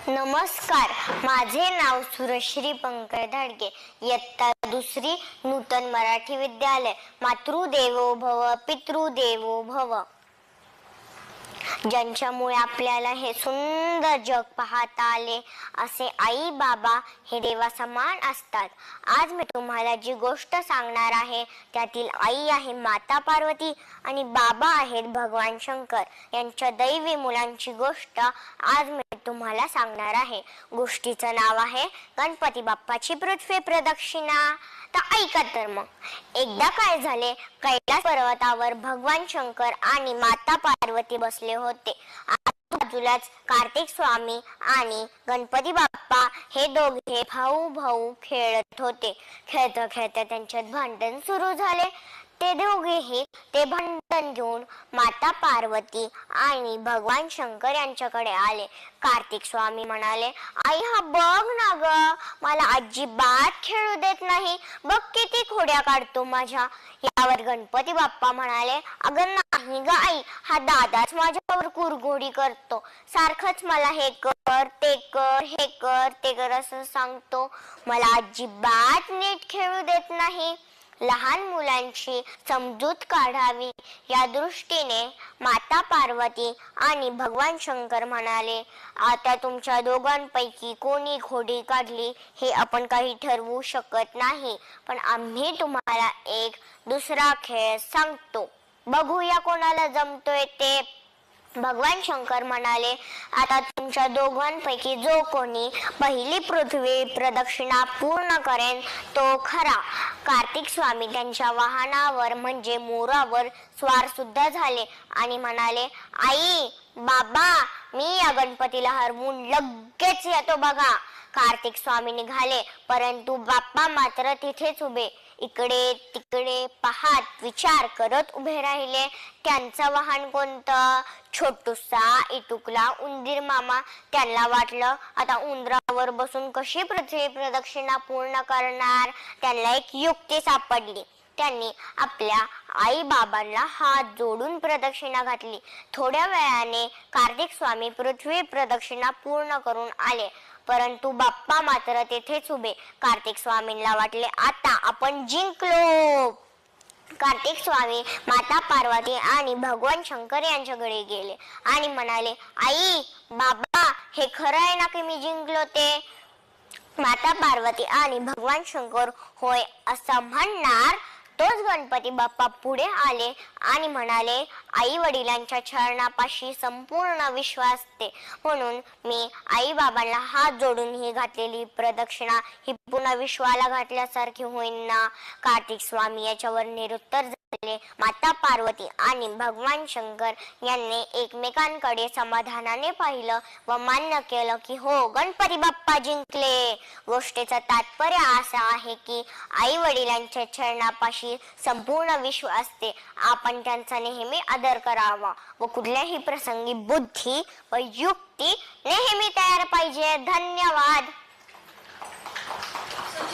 नमस्कार, माझे नाव सुरश्री पंकज धाडगे. इयत्ता दुसरी, नूतन मराठी विद्यालय. मातृदेवो भव, पितृदेवो भव. ज्यांच्यामुळे आपल्याला हे सुंदर जग पाहता आले असे आई बाबा हे देवासमान असतात. आज मी तुम्हाला जी गोष्ट सांगणार आहे त्यातील आई आहे माता पार्वती आणि बाबा आहेत भगवान शंकर. यांच्या दैवी मुलांची गोष्ट आज मी तुम्हाला सांगणार आहे. गोष्टीचं नाव आहे गणपती बाप्पाची पृथ्वी प्रदक्षिणा. तर ऐका तर मग. एकदा काय झाले, कैलास पर्वतावर भगवान शंकर आणि माता पार्वती बसले होते. आजूबाजूलाच कार्तिक स्वामी आणि गणपती बाप्पा हे दोघे भाऊ भाऊ खेळत होते. खेळता खेळता त्यांच्यात भांडण सुरू झाले. ते दोघेही ते भांडण घेऊन माता पार्वती आणि भगवान शंकर यांच्याकडे आले. कार्तिक स्वामी म्हणाले, आई हा बघ ना ग, मला अजिबात खेळू देत नाही, बघ किती खोड्या काढतो माझ्या. यावर गणपती बाप्पा म्हणाले, अगं नाही ग आई, हा दादाच माझ्यावर कुरघोडी करतो. सारखंच मला हे कर ते कर, हे कर ते कर असं सांगतो. मला अजिबात नीट खेळू देत नाही. लहान मुलांची समजूत काढावी या दृष्टीने माता पार्वती आणि भगवान शंकर म्हणाले, आता तुमच्या दोघांपैकी कोणी खोडी काढली हे आपण काही ठरवू शकत नाही, पण आम्ही तुम्हाला एक दुसरा खेळ सांगतो, बघूया कोणाला जमतोय ते. भगवान शंकर म्हणाले, आता तुमच्या दोघांपैकी जो कोणी पहिली पृथ्वी प्रदक्षिणा पूर्ण करेन तो खरा. कार्तिक स्वामी त्यांच्या वाहनावर म्हणजे मोरावर स्वार सुद्धा झाले आणि म्हणाले, आई बाबा, मी या गणपतीला हरवून लगेच येतो बघा. कार्तिक स्वामी निघाले, परंतु बाप्पा मात्र तिथेच उभे इकडे तिकडे पाहत विचार करत उभे राहिले. त्यांचं वाहन कोणतं? छोटूसा इटुकला उंदीर मामा. त्यांना वाटलं, आता उंदरावर बसून कशी पृथ्वी प्रदक्षिणा पूर्ण करणार. त्यांना एक युक्ती सापडली. त्यांनी आपल्या आई बाबांना हात जोडून प्रदक्षिणा घातली. थोड्या वेळाने कार्तिक स्वामी पृथ्वी प्रदक्षिणा पूर्ण करून आले, परंतु बाप्पा मात्र तेथेच उभे. कार्तिक स्वामींना वाटले, आता आपण जिंकलो. कार्तिक स्वामी माता पार्वती आणि भगवान शंकर यांच्याकडे गेले आणि म्हणाले, आई बाबा, हे खरं आहे ना की मी जिंकलो ते? माता पार्वती आणि भगवान शंकर होय असं म्हणणार तोच गणपती बाप्पा पुढे आले आणि म्हणाले, आई वडिलांच्या चरणापाशी संपूर्ण विश्वास असते, म्हणून मी आई बाबांना हात जोडून ही घातलेली प्रदक्षिणा ही पुन्हा विश्वाला घातल्यासारखी होईल ना. कार्तिक स्वामी याच्यावर निरुत्तर झाले. माता पार्वती आणि भगवान शंकर यांनी एकमेकांकडे समाधानाने पाहिलं व मान्य केलं की हो, गणपती बाप्पा जिंकले. गोष्टीचं तात्पर्य असं आहे की आई वडिलांच्या चरणापाशी संपूर्ण विश्वास असते. आपण त्यांचा नेहमी आदर करावा व कुठल्याही प्रसंगी बुद्धी व युक्ती नेहमी तयार पाहिजे. धन्यवाद.